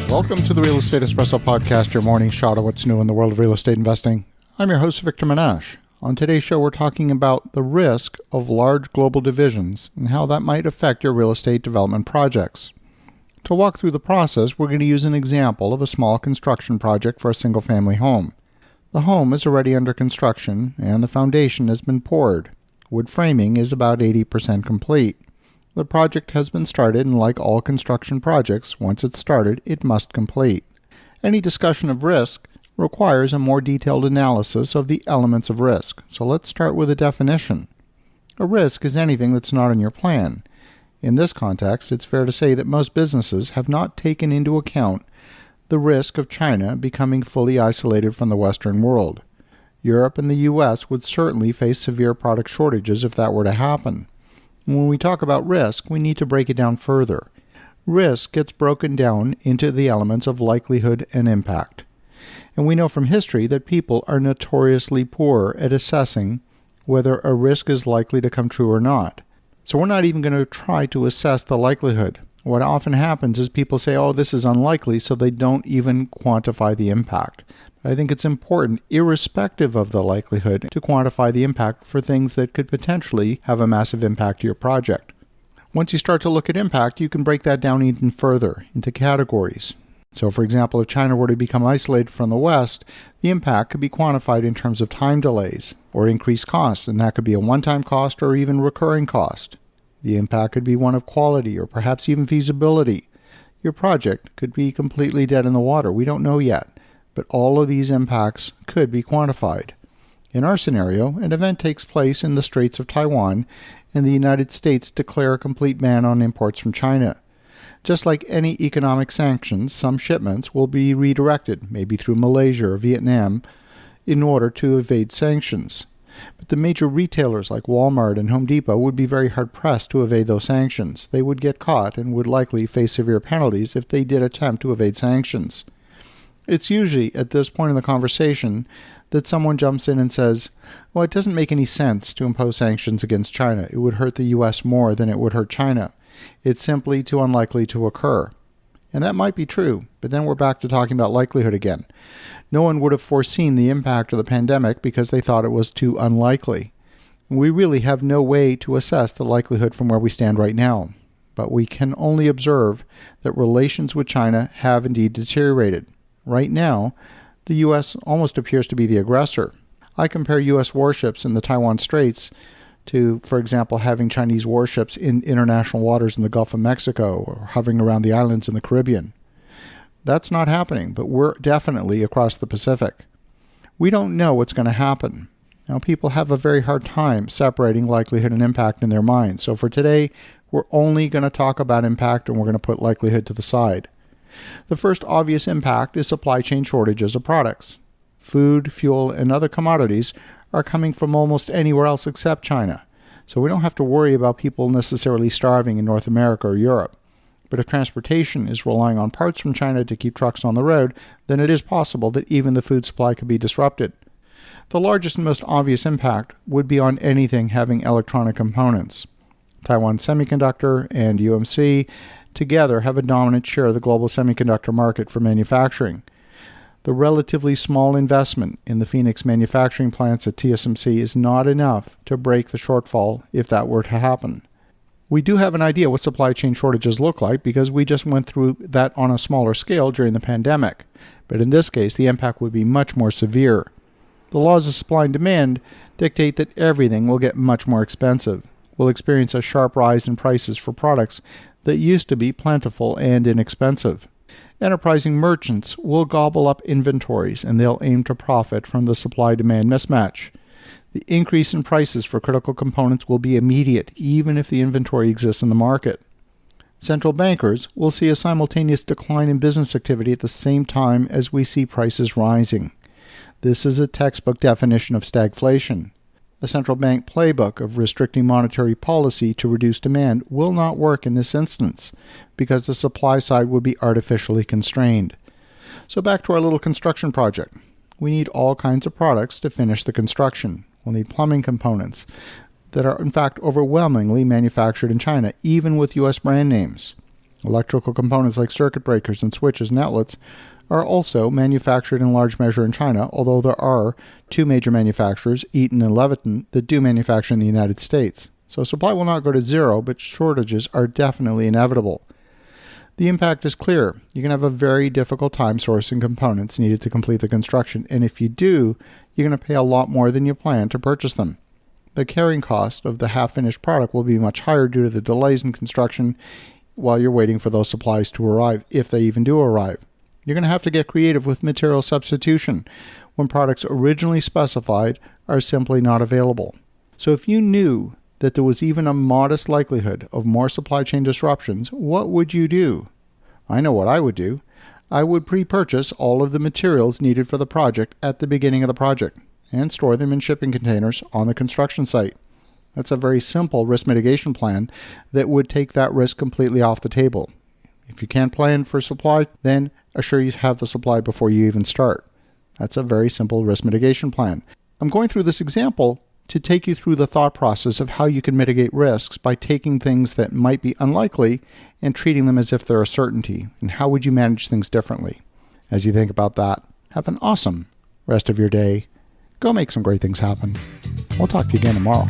Welcome to the Real Estate Espresso Podcast, your morning shot of what's new in the world of real estate investing. I'm your host, Victor Menashe. On today's show, we're talking about the risk of large global divisions and how that might affect your real estate development projects. To walk through the process, we're going to use an example of a small construction project for a single-family home. The home is already under construction and the foundation has been poured. Wood framing is about 80% complete. The project has been started, and like all construction projects, once it's started, it must complete. Any discussion of risk requires a more detailed analysis of the elements of risk. So let's start with a definition. A risk is anything that's not in your plan. In this context, it's fair to say that most businesses have not taken into account the risk of China becoming fully isolated from the Western world. Europe and the U.S. would certainly face severe product shortages if that were to happen. When we talk about risk, we need to break it down further. Risk gets broken down into the elements of likelihood and impact. And we know from history that people are notoriously poor at assessing whether a risk is likely to come true or not. So we're not even going to try to assess the likelihood. What often happens is people say, oh, this is unlikely, so they don't even quantify the impact. I think it's important, irrespective of the likelihood, to quantify the impact for things that could potentially have a massive impact to your project. Once you start to look at impact, you can break that down even further into categories. So, for example, if China were to become isolated from the West, the impact could be quantified in terms of time delays or increased costs, and that could be a one-time cost or even recurring cost. The impact could be one of quality or perhaps even feasibility. Your project could be completely dead in the water. We don't know yet. But all of these impacts could be quantified. In our scenario, an event takes place in the Straits of Taiwan, and the United States declare a complete ban on imports from China. Just like any economic sanctions, some shipments will be redirected, maybe through Malaysia or Vietnam, in order to evade sanctions. But the major retailers like Walmart and Home Depot would be very hard-pressed to evade those sanctions. They would get caught and would likely face severe penalties if they did attempt to evade sanctions. It's usually at this point in the conversation that someone jumps in and says, well, it doesn't make any sense to impose sanctions against China. It would hurt the U.S. more than it would hurt China. It's simply too unlikely to occur. And that might be true, but then we're back to talking about likelihood again. No one would have foreseen the impact of the pandemic because they thought it was too unlikely. We really have no way to assess the likelihood from where we stand right now, but we can only observe that relations with China have indeed deteriorated. Right now, the U.S. almost appears to be the aggressor. I compare U.S. warships in the Taiwan Straits to, for example, having Chinese warships in international waters in the Gulf of Mexico or hovering around the islands in the Caribbean. That's not happening, but we're definitely across the Pacific. We don't know what's going to happen. Now, people have a very hard time separating likelihood and impact in their minds. So for today, we're only going to talk about impact and we're going to put likelihood to the side. The first obvious impact is supply chain shortages of products. Food, fuel, and other commodities are coming from almost anywhere else except China, so we don't have to worry about people necessarily starving in North America or Europe. But if transportation is relying on parts from China to keep trucks on the road, then it is possible that even the food supply could be disrupted. The largest and most obvious impact would be on anything having electronic components. Taiwan Semiconductor and UMC together have a dominant share of the global semiconductor market for manufacturing. The relatively small investment in the Phoenix manufacturing plants at TSMC is not enough to break the shortfall if that were to happen. We do have an idea what supply chain shortages look like because we just went through that on a smaller scale during the pandemic. But in this case, the impact would be much more severe. The laws of supply and demand dictate that everything will get much more expensive. We'll experience a sharp rise in prices for products that used to be plentiful and inexpensive. Enterprising merchants will gobble up inventories and they'll aim to profit from the supply-demand mismatch. The increase in prices for critical components will be immediate, even if the inventory exists in the market. Central bankers will see a simultaneous decline in business activity at the same time as we see prices rising. This is a textbook definition of stagflation. A central bank playbook of restricting monetary policy to reduce demand will not work in this instance because the supply side would be artificially constrained. So back to our little construction project. We need all kinds of products to finish the construction. We'll need plumbing components that are in fact overwhelmingly manufactured in China, even with U.S. brand names. Electrical components like circuit breakers and switches and outlets are also manufactured in large measure in China, although there are two major manufacturers, Eaton and Leviton, that do manufacture in the United States. So supply will not go to zero, but shortages are definitely inevitable. The impact is clear. You can have a very difficult time sourcing components needed to complete the construction, and if you do, you're going to pay a lot more than you plan to purchase them. The carrying cost of the half-finished product will be much higher due to the delays in construction while you're waiting for those supplies to arrive, if they even do arrive. You're going to have to get creative with material substitution when products originally specified are simply not available. So if you knew that there was even a modest likelihood of more supply chain disruptions, what would you do? I know what I would do. I would pre-purchase all of the materials needed for the project at the beginning of the project and store them in shipping containers on the construction site. That's a very simple risk mitigation plan that would take that risk completely off the table. If you can't plan for supply, then assure you have the supply before you even start. That's a very simple risk mitigation plan. I'm going through this example to take you through the thought process of how you can mitigate risks by taking things that might be unlikely and treating them as if they're a certainty. And how would you manage things differently? As you think about that, have an awesome rest of your day. Go make some great things happen. We'll talk to you again tomorrow.